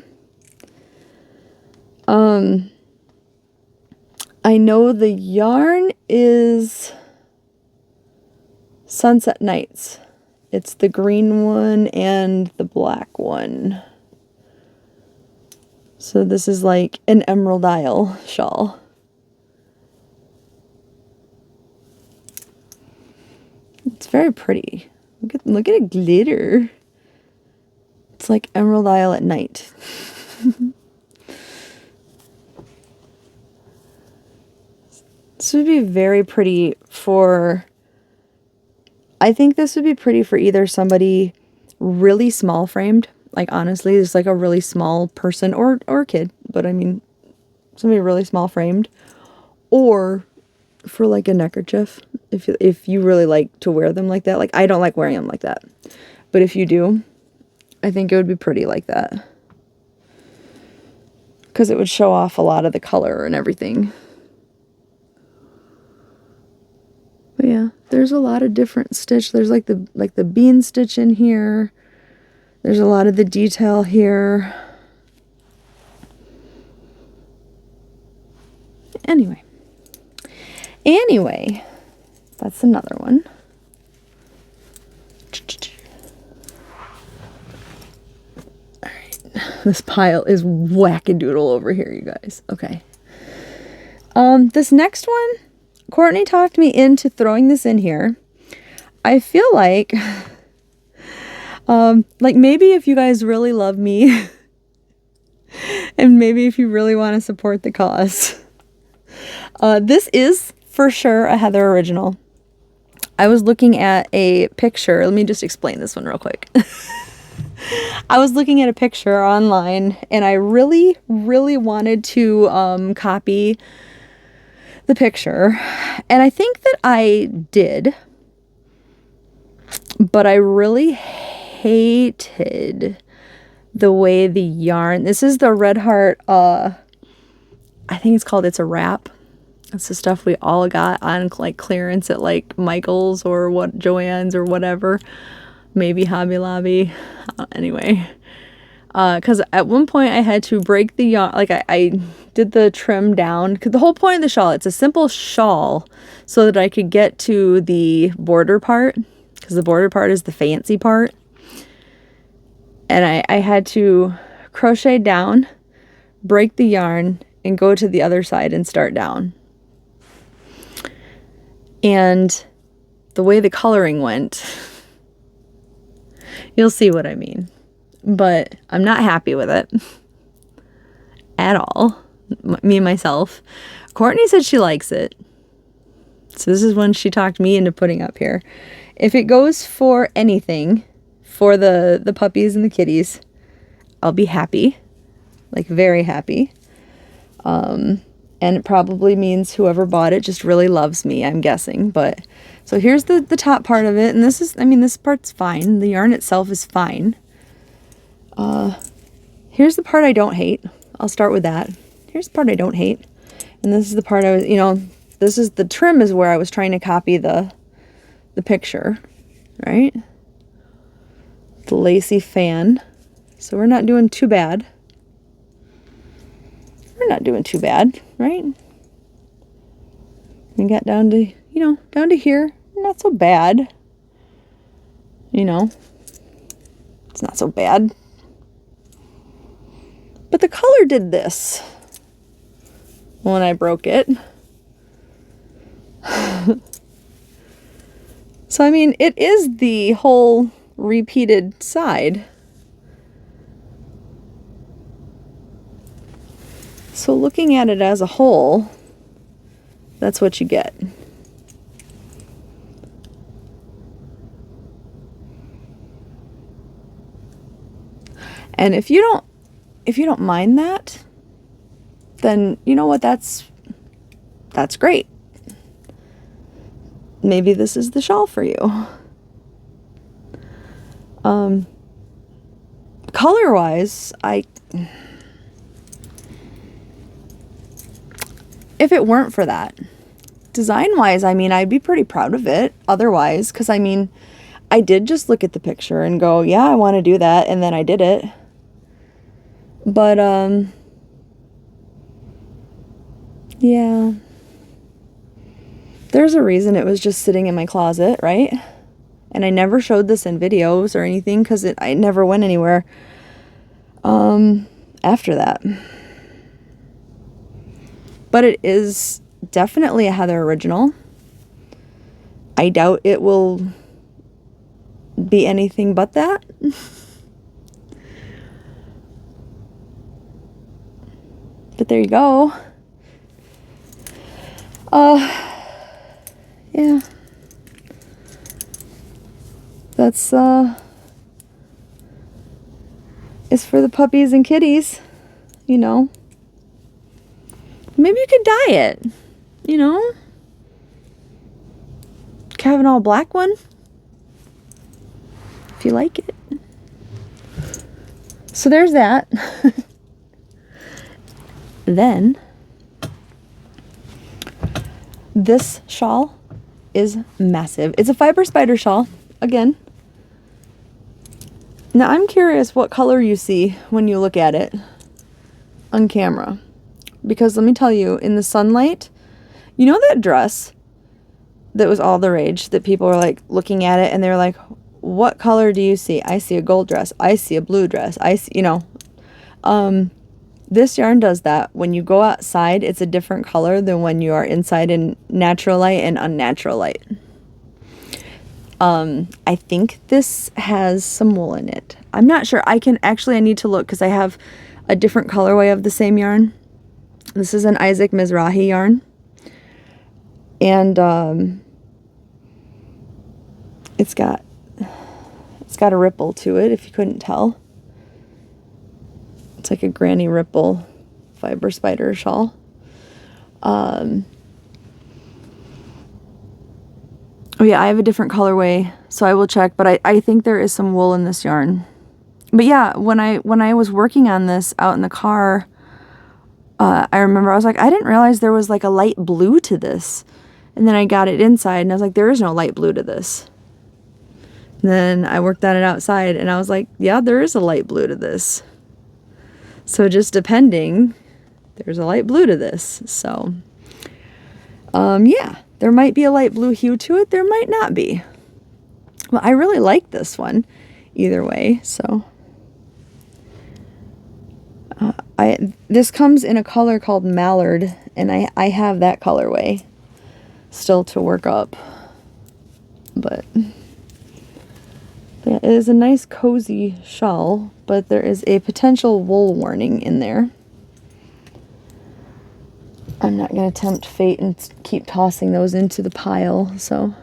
[SPEAKER 1] I know the yarn is Sunset Nights. It's the green one and the black one. So this is like an emerald isle shawl. It's very pretty. Look at it glitter. It's like Emerald Isle at night. This would be very pretty for, I think this would be pretty for either somebody really small framed, like honestly, it's like a really small person or kid, but I mean, somebody really small framed, or for like a neckerchief, if you really like to wear them like that. Like, I don't like wearing them like that, but if you do, I think it would be pretty like that, because it would show off a lot of the color and everything. But yeah, there's a lot of different stitch. There's like the bean stitch in here. There's a lot of the detail here. Anyway, that's another one. All right, this pile is wackadoodle over here, you guys. Okay. This next one, Courtney talked me into throwing this in here. I feel like maybe if you guys really love me and maybe if you really want to support the cause, this is for sure a Heather original. I was looking at a picture. Let me just explain this one real quick. I was looking at a picture online and I really, really wanted to copy the picture, and I think that I did, but I really hated the way the yarn, this is the Red Heart, I think it's called It's a Wrap. It's the stuff we all got on like clearance at like Michael's or what, Joann's or whatever, maybe Hobby Lobby. Anyway, because at one point I had to break the yarn, like I did the trim down, because the whole point of the shawl, it's a simple shawl so that I could get to the border part, because the border part is the fancy part. And I had to crochet down, break the yarn, and go to the other side and start down. And the way the coloring went, you'll see what I mean. But I'm not happy with it at all. Me and myself. Courtney said she likes it. So this is when she talked me into putting up here. If it goes for anything, for the puppies and the kitties, I'll be happy. Like very happy. And it probably means whoever bought it just really loves me, I'm guessing. But so here's the top part of it. And this is, I mean, this part's fine. The yarn itself is fine. Here's the part I don't hate. I'll start with that. Here's the part I don't hate. And this is the part I was, you know, this is the trim is where I was trying to copy the picture, right? The lacy fan. So we're not doing too bad. We're not doing too bad, right? We got down to, you know, down to here. Not so bad. You know, it's not so bad. But the color did this when I broke it. So, I mean, it is the whole repeated side. So looking at it as a whole, that's what you get. And if you don't mind that, then you know what, that's great. Maybe this is the shawl for you. Color-wise, if it weren't for that, design-wise, I mean, I'd be pretty proud of it otherwise, because, I mean, I did just look at the picture and go, yeah, I want to do that, and then I did it. But, yeah. There's a reason it was just sitting in my closet, right? And I never showed this in videos or anything, because I never went anywhere, after that. But it is definitely a Heather original. I doubt it will be anything but that. But there you go. Yeah. That's, it's for the puppies and kitties, you know. Maybe you could dye it, you know. Have an all black one, if you like it. So there's that. Then, this shawl is massive. It's a fiber spider shawl, again. Now I'm curious what color you see when you look at it on camera. Because let me tell you, in the sunlight, you know that dress that was all the rage, that people were like looking at it and they were like, what color do you see? I see a gold dress. I see a blue dress. I see, you know. This yarn does that. When you go outside, it's a different color than when you are inside in natural light and unnatural light. I think this has some wool in it. I'm not sure. I need to look because I have a different colorway of the same yarn. This is an Isaac Mizrahi yarn. And it's got a ripple to it, if you couldn't tell. It's like a granny ripple fiber spider shawl. Oh yeah, I have a different colorway, so I will check, but I think there is some wool in this yarn. But yeah, when I was working on this out in the car, I remember I was like, I didn't realize there was like a light blue to this. And then I got it inside and I was like, there is no light blue to this. And then I worked on it outside and I was like, yeah, there is a light blue to this. So just depending, there's a light blue to this. So, yeah, there might be a light blue hue to it. There might not be. Well, I really like this one either way. So, this comes in a color called Mallard, and I have that colorway still to work up. But yeah, it is a nice cozy shawl, but there is a potential wool warning in there. I'm not going to tempt fate and keep tossing those into the pile, so.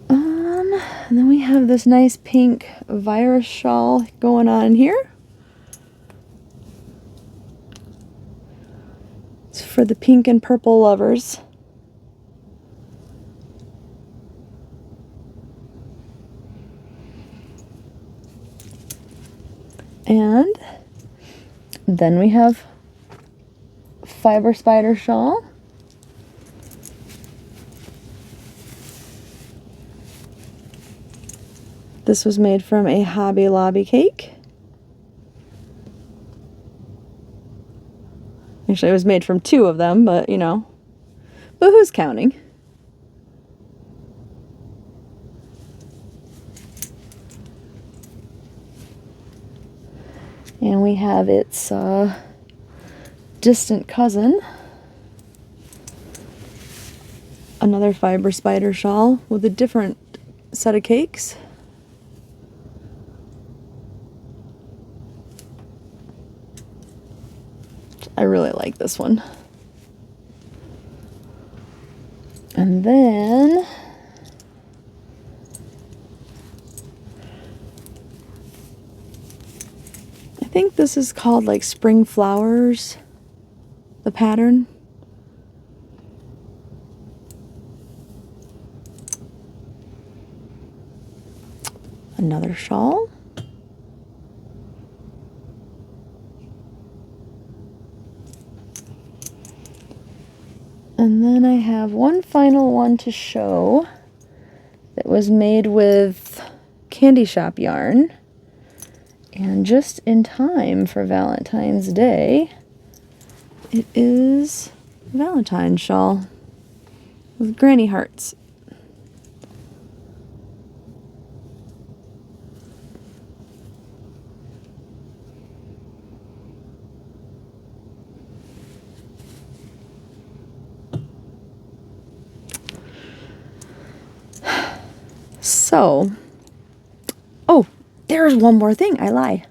[SPEAKER 1] And then we have this nice pink virus shawl going on here. It's for the pink and purple lovers. And then we have fiber spider shawl. This was made from a Hobby Lobby cake. Actually, it was made from 2 of them, but you know, but who's counting? And we have its distant cousin, another fiber spider shawl with a different set of cakes. I really like this one. And then I think this is called like Spring Flowers, the pattern. Another shawl. And then I have one final one to show that was made with candy shop yarn. And just in time for Valentine's Day, it is a Valentine's shawl with granny hearts. So, oh, there's one more thing. I lie.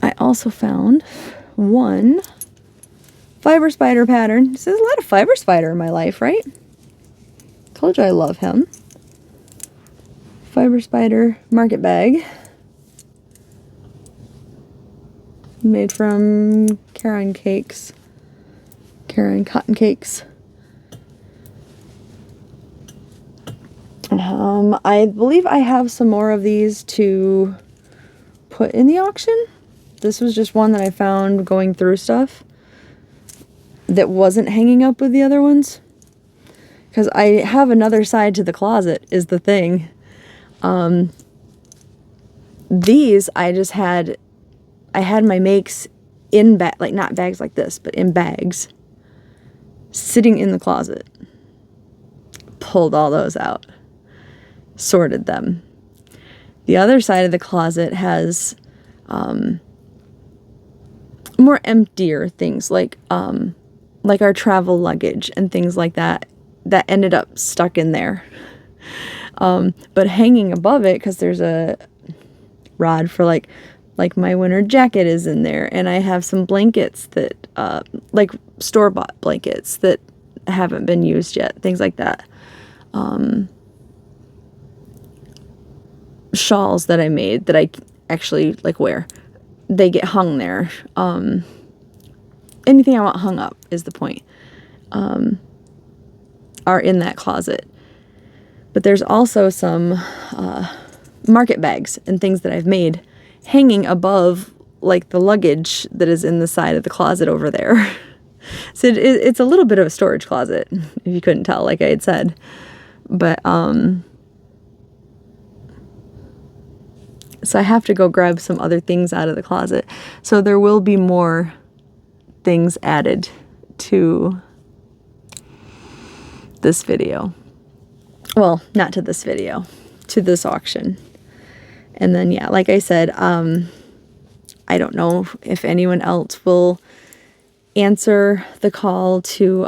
[SPEAKER 1] I also found one fiber spider pattern. There's a lot of fiber spider in my life, right? Told you I love him. Fiber spider market bag. Made from Caron cakes. Caron cotton cakes. I believe I have some more of these to put in the auction. This was just one that I found going through stuff that wasn't hanging up with the other ones. Because I have another side to the closet is the thing. These I had my makes in like not bags like this, but in bags sitting in the closet. Pulled all those out. Sorted them. The other side of the closet has more emptier things like our travel luggage and things like that ended up stuck in there. But hanging above it, because there's a rod for like my winter jacket is in there, and I have some blankets that like store-bought blankets that haven't been used yet, things like that. Shawls that I made that I actually like wear, they get hung there. Anything I want hung up is the point, are in that closet. But there's also some market bags and things that I've made hanging above like the luggage that is in the side of the closet over there. So it's a little bit of a storage closet, if you couldn't tell, like I had said. But so I have to go grab some other things out of the closet. So there will be more things added to this video. Well, not to this video, to this auction. And then, yeah, like I said, I don't know if anyone else will answer the call to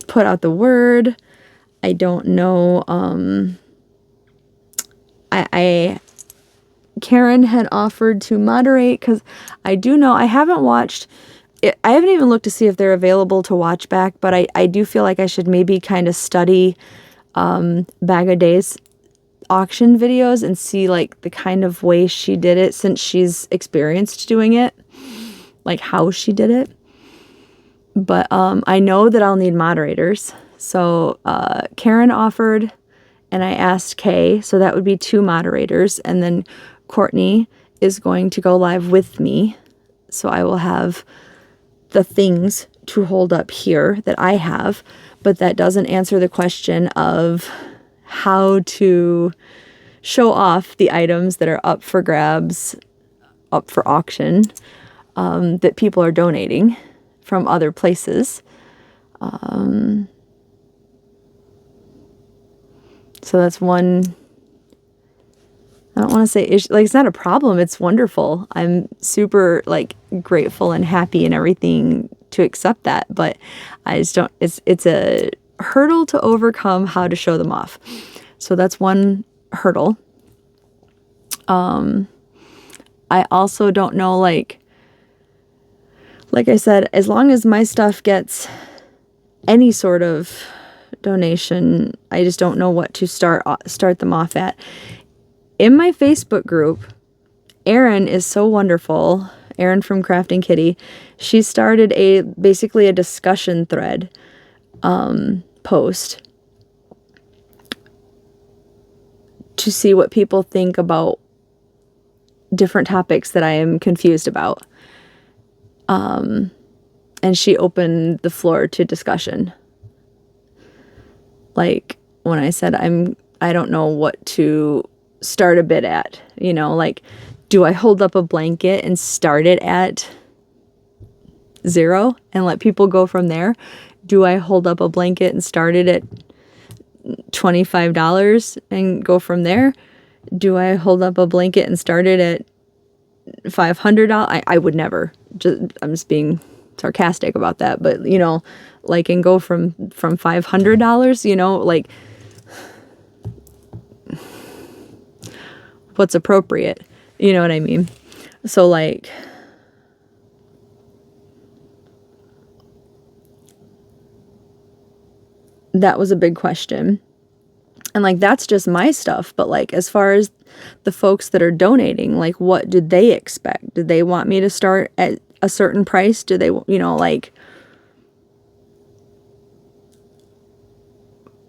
[SPEAKER 1] put out the word. I don't know. Karen had offered to moderate, because I do know I haven't watched it. I haven't even looked to see if they're available to watch back, but I do feel like I should maybe kind of study Bag of Days auction videos and see like the kind of way she did it, since she's experienced doing it, like how she did it. But I know that I'll need moderators. So Karen offered, and I asked Kay, so that would be 2 moderators. And then Courtney is going to go live with me. So I will have the things to hold up here that I have, but that doesn't answer the question of how to show off the items that are up for grabs, up for auction, that people are donating from other places. So that's one, I don't want to say issue, like it's not a problem, it's wonderful. I'm super like grateful and happy and everything to accept that, but I just don't, it's a hurdle to overcome how to show them off. So that's one hurdle. I also don't know, like I said, as long as my stuff gets any sort of donation, I just don't know what to start them off at. In my Facebook group, Erin is so wonderful. Erin from Crafting Kitty. She started basically a discussion thread post to see what people think about different topics that I am confused about. And she opened the floor to discussion. Like when I said I don't know what to start a bid at, you know, like, do I hold up a blanket and start it at 0 and let people go from there? Do I hold up a blanket and start it at $25 and go from there? Do I hold up a blanket and start it at $500? I would never. I'm just being sarcastic about that, but you know, like, and go from $500, you know, like what's appropriate, you know what I mean? So like, that was a big question. And like, that's just my stuff. But like, as far as the folks that are donating, like, what did they expect? Did they want me to start at a certain price? Do they, you know, like,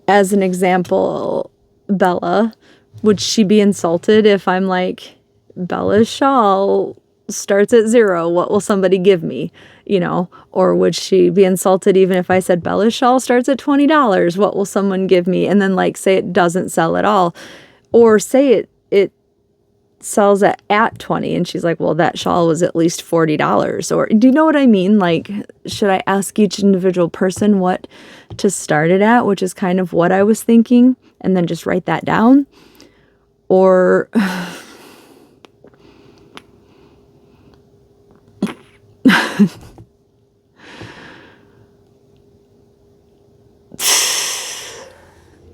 [SPEAKER 1] as an example, Bella, would she be insulted if I'm like, Bella's shawl starts at 0, what will somebody give me, you know? Or would she be insulted even if I said Bella's shawl starts at $20, what will someone give me? And then like, say it doesn't sell at all, or say it sells at 20 and she's like, well, that shawl was at least $40. Or do you know what I mean? Like, should I ask each individual person what to start it at, which is kind of what I was thinking, and then just write that down? Or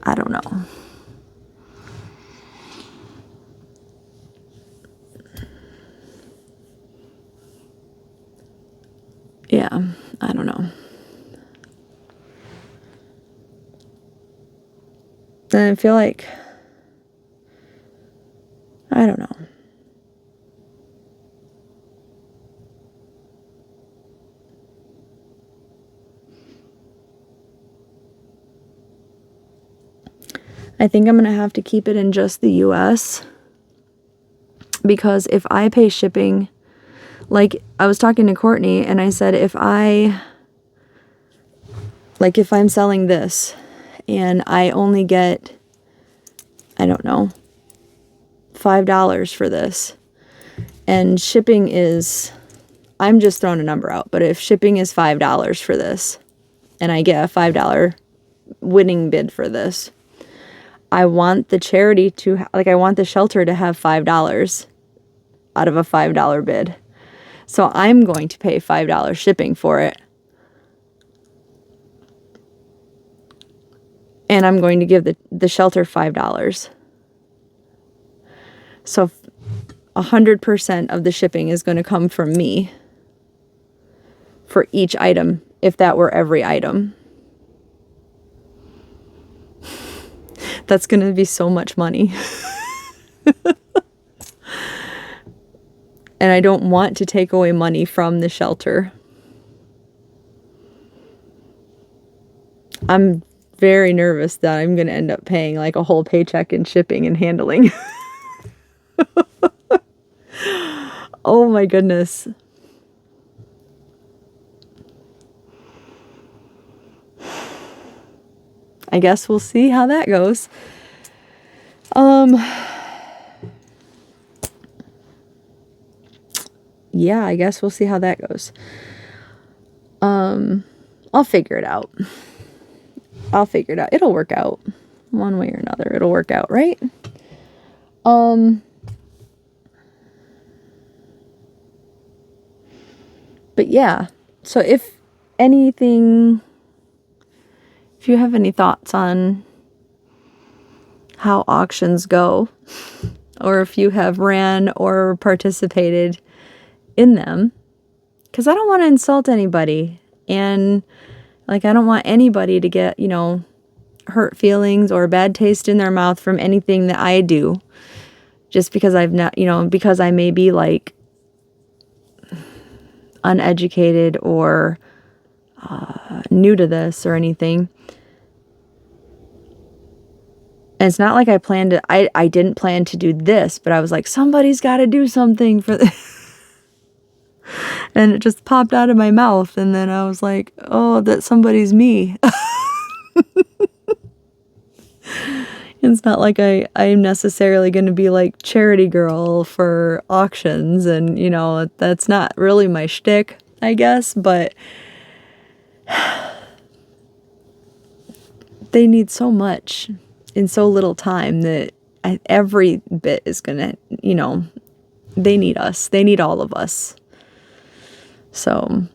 [SPEAKER 1] I don't know. Yeah, I don't know. And I feel like, I don't know. I think I'm going to have to keep it in just the US, because if I pay shipping, like I was talking to Courtney and I said, if I'm selling this and I only get, I don't know, $5 for this, and shipping is, I'm just throwing a number out, but if shipping is $5 for this and I get a $5 winning bid for this, I want the charity to, I want the shelter to have $5 out of a $5 bid. So I'm going to pay $5 shipping for it. And I'm going to give the shelter $5. So 100% of the shipping is going to come from me for each item, if that were every item. That's going to be so much money. And I don't want to take away money from the shelter. I'm very nervous that I'm going to end up paying like a whole paycheck in shipping and handling. Oh my goodness. I guess we'll see how that goes. Yeah, I guess we'll see how that goes. I'll figure it out. I'll figure it out. It'll work out one way or another. It'll work out, right? But yeah, so if anything, if you have any thoughts on how auctions go, or if you have ran or participated in them, because I don't want to insult anybody, and like I don't want anybody to get, you know, hurt feelings or bad taste in their mouth from anything that I do, just because I've not, you know, because I may be like uneducated or new to this or anything. And it's not like I planned to, I didn't plan to do this, but I was like, somebody's got to do something for this. And it just popped out of my mouth. And then I was like, oh, that somebody's me. It's not like I'm necessarily going to be like charity girl for auctions. And, you know, that's not really my shtick, I guess. But they need so much in so little time that every bit is going to, you know, they need us. They need all of us. So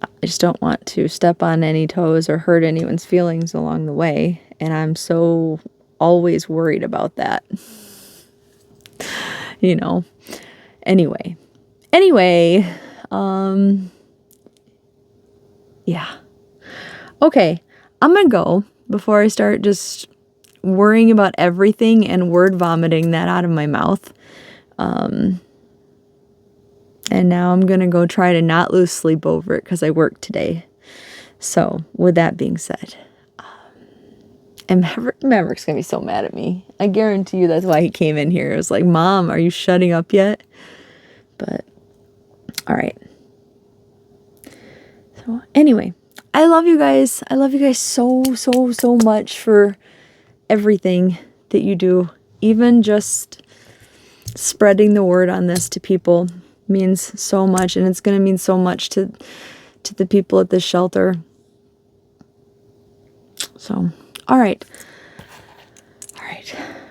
[SPEAKER 1] I just don't want to step on any toes or hurt anyone's feelings along the way. And I'm so always worried about that. You know. Anyway. Yeah. Okay. I'm going to go before I start just worrying about everything and word vomiting that out of my mouth. And now I'm going to go try to not lose sleep over it because I worked today. So with that being said, and Maverick's going to be so mad at me. I guarantee you that's why he came in here. It was like, Mom, are you shutting up yet? But all right. So anyway, I love you guys. I love you guys so much for everything that you do. Even just spreading the word on this to people means so much, and it's going to mean so much to the people at this shelter. So, all right.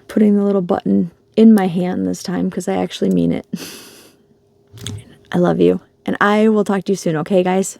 [SPEAKER 1] Putting the little button in my hand this time because I actually mean it. I love you, and I will talk to you soon, okay, guys?